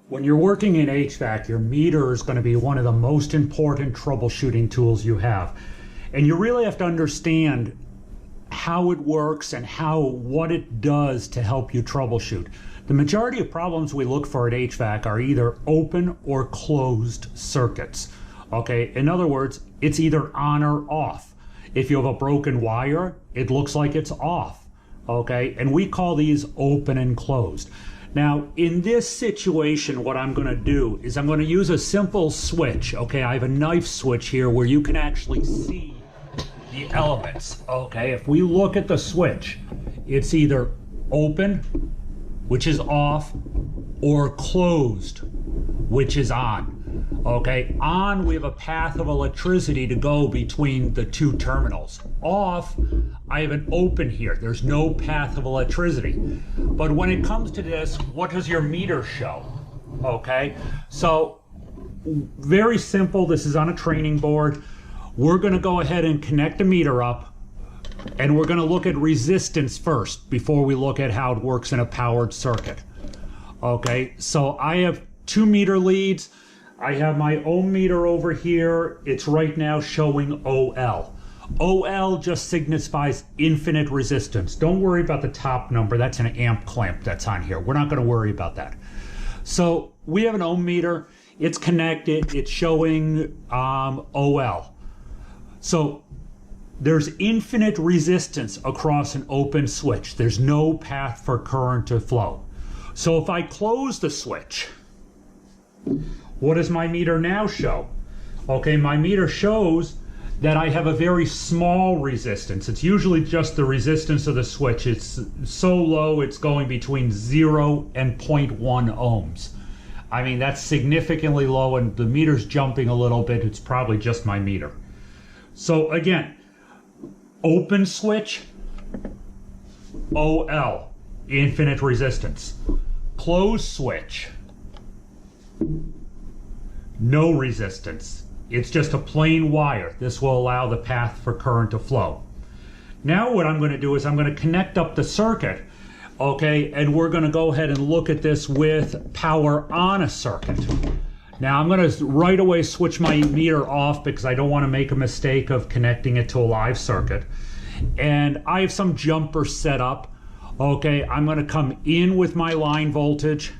When you're working in HVAC, your meter is going to be one of the most important troubleshooting tools you have. And you really have to understand how it works and what it does to help you troubleshoot. The majority of problems we look for at HVAC are either open or closed circuits. Okay, in other words, it's either on or off. If you have a broken wire, it looks like it's off. Okay, and we call these open and closed. Now, in this situation, what I'm going to do is I'm going to use a simple switch. Okay, I have a knife switch here where you can actually see the elements. Okay, if we look at the switch, it's either open, which is off, or closed, which is on. Okay, on, we have a path of electricity to go between the two terminals. Off, I have an open here. There's no path of electricity. But when it comes to this, what does your meter show? Okay, so very simple. This is on a training board. We're going to go ahead and connect the meter up, and we're going to look at resistance first before we look at how it works in a powered circuit. Okay, so I have 2 meter leads. I have my ohm meter over here. It's right now showing OL. OL just signifies infinite resistance. Don't worry about the top number. That's an amp clamp that's on here. We're not going to worry about that. So we have an ohm meter. It's connected. It's showing OL. So there's infinite resistance across an open switch. There's no path for current to flow. So if I close the switch, what does my meter now show? Okay, my meter shows that I have a very small resistance. It's usually just the resistance of the switch. It's so low, it's going between 0 and 0.1 ohms. I mean, that's significantly low, and the meter's jumping a little bit. It's probably just my meter. So again, open switch, OL, infinite resistance. Closed switch, no resistance. It's just a plain wire. This will allow the path for current to flow. Now what I'm going to do is I'm going to connect up the circuit, okay, and we're going to go ahead and look at this with power on a circuit. Now I'm going to right away switch my meter off because I don't want to make a mistake of connecting it to a live circuit. And I have some jumpers set up. Okay, I'm going to come in with my line voltage,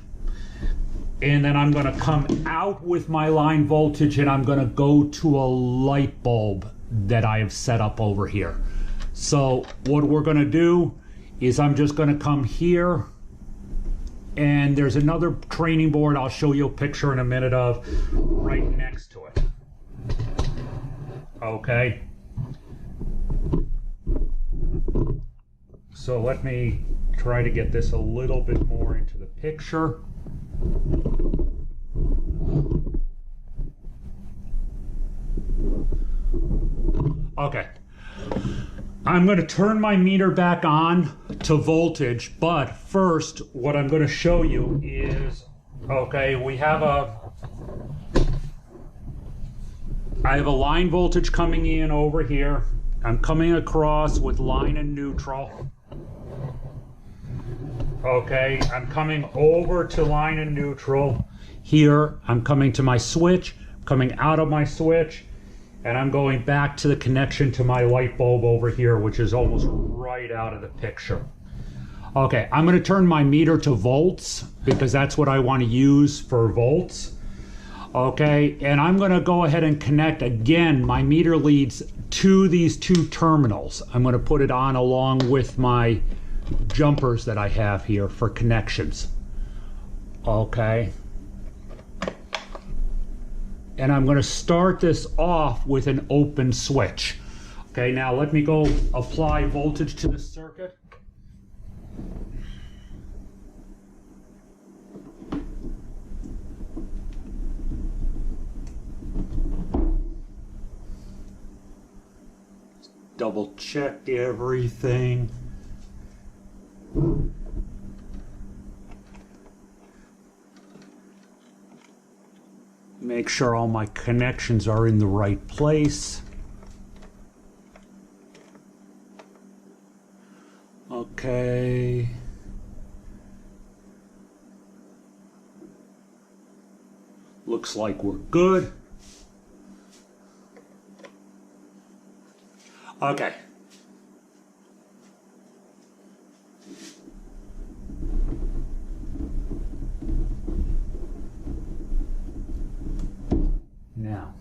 and then I'm going to come out with my line voltage, and I'm going to go to a light bulb that I have set up over here. So what we're going to do is I'm just going to come here, and there's another training board I'll show you a picture in a minute of right next to it. Okay. So let me try to get this a little bit more into the picture. Okay. I'm going to turn my meter back on to voltage, but first what I'm going to show you is, okay, I have a line voltage coming in over here. I'm coming across with line and neutral. Okay, I'm coming over to line and neutral. Here, I'm coming to my switch, coming out of my switch, and I'm going back to the connection to my light bulb over here, which is almost right out of the picture. Okay, I'm going to turn my meter to volts because that's what I want to use for volts. Okay, and I'm going to go ahead and connect again my meter leads to these 2 terminals. I'm going to put it on along with my jumpers that I have here for connections. Okay. And I'm going to start this off with an open switch. Okay, now let me go apply voltage to the circuit. Double check everything. Make sure all my connections are in the right place. Okay. Looks like we're good. Okay. Now.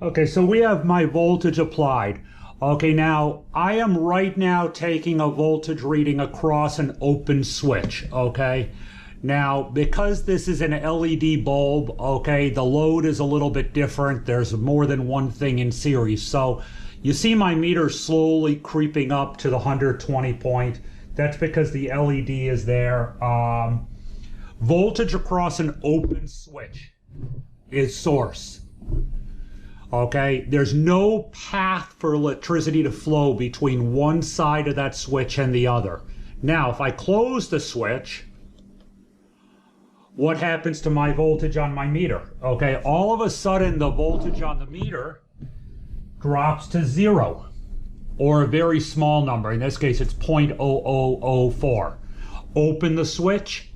Okay, so we have my voltage applied. Okay, now I am right now taking a voltage reading across an open switch, okay? Now, because this is an LED bulb, okay, the load is a little bit different. There's more than one thing in series. So you see my meter slowly creeping up to the 120 point. That's because the LED is there. Voltage across an open switch is source. Okay, there's no path for electricity to flow between one side of that switch and the other. Now, if I close the switch, what happens to my voltage on my meter? Okay, all of a sudden the voltage on the meter drops to 0, or a very small number. In this case, it's 0.0004. Open the switch,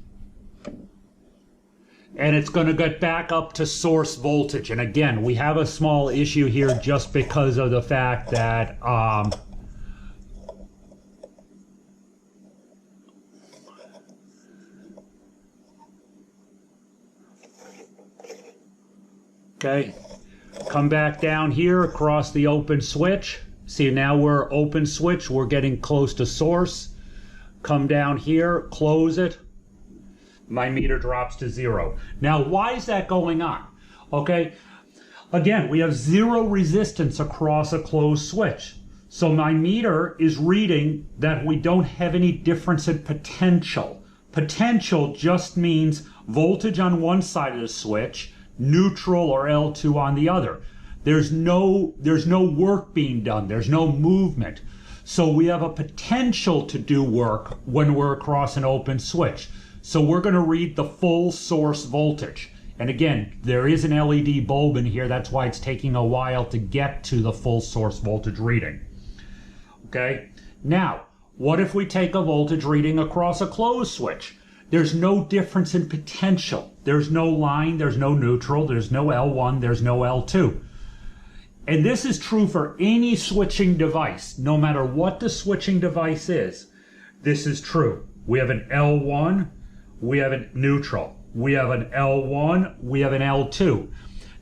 and it's going to get back up to source voltage. And again, we have a small issue here just because of the fact that okay, come back down here across the open switch. See, now we're open switch, we're getting close to source. Come down here, close it. My meter drops to 0. Now, why is that going on? Okay, again, we have 0 resistance across a closed switch. So my meter is reading that we don't have any difference in potential. Potential just means voltage on one side of the switch, neutral or L2 on the other. There's no work being done. There's no movement. So we have a potential to do work when we're across an open switch. So we're going to read the full source voltage. And again, there is an LED bulb in here. That's why it's taking a while to get to the full source voltage reading. Okay? Now, what if we take a voltage reading across a closed switch? There's no difference in potential. There's no line, there's no neutral, there's no L1, there's no L2. And this is true for any switching device. No matter what the switching device is, this is true. We have an L1, we have a neutral. We have an L1, we have an L2.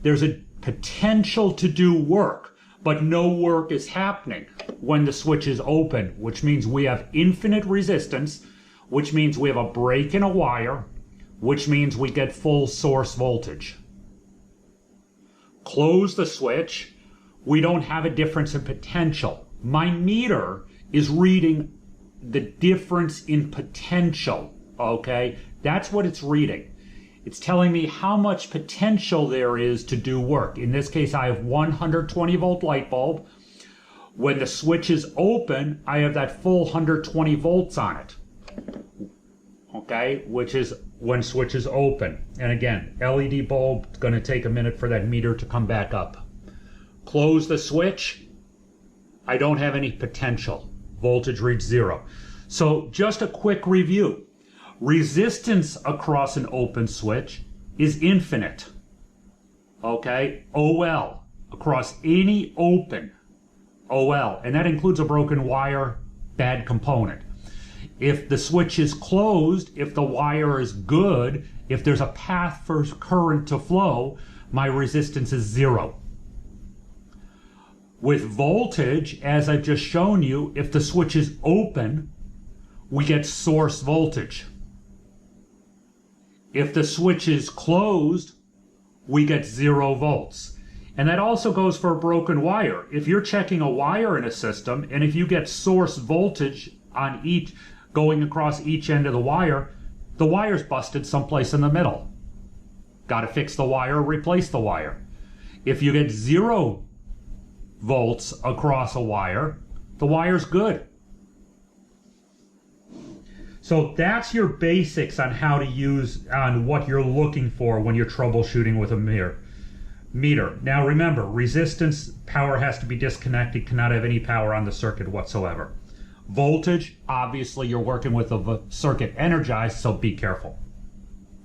There's a potential to do work, but no work is happening when the switch is open, which means we have infinite resistance, which means we have a break in a wire, which means we get full source voltage. Close the switch, we don't have a difference in potential. My meter is reading the difference in potential. Okay, that's what it's reading. It's telling me how much potential there is to do work. In this case, I have 120 volt light bulb. When the switch is open, I have that full 120 volts on it. Okay, which is when switch is open. And again, LED bulb, it's going to take a minute for that meter to come back up. Close the switch, I don't have any potential. Voltage reads 0. So just a quick review. Resistance across an open switch is infinite. Okay, OL across any open OL, and that includes a broken wire, bad component. If the switch is closed, if the wire is good, if there's a path for current to flow, my resistance is 0. With voltage, as I've just shown you, if the switch is open, we get source voltage. If the switch is closed, we get 0 volts. And that also goes for a broken wire. If you're checking a wire in a system, and if you get source voltage on each, going across each end of the wire's busted someplace in the middle. Got to fix the wire, replace the wire. If you get 0 volts across a wire, the wire's good. So that's your basics on how to use, on what you're looking for when you're troubleshooting with a meter. Now remember, resistance, power has to be disconnected, cannot have any power on the circuit whatsoever. Voltage, obviously you're working with a circuit energized, so be careful.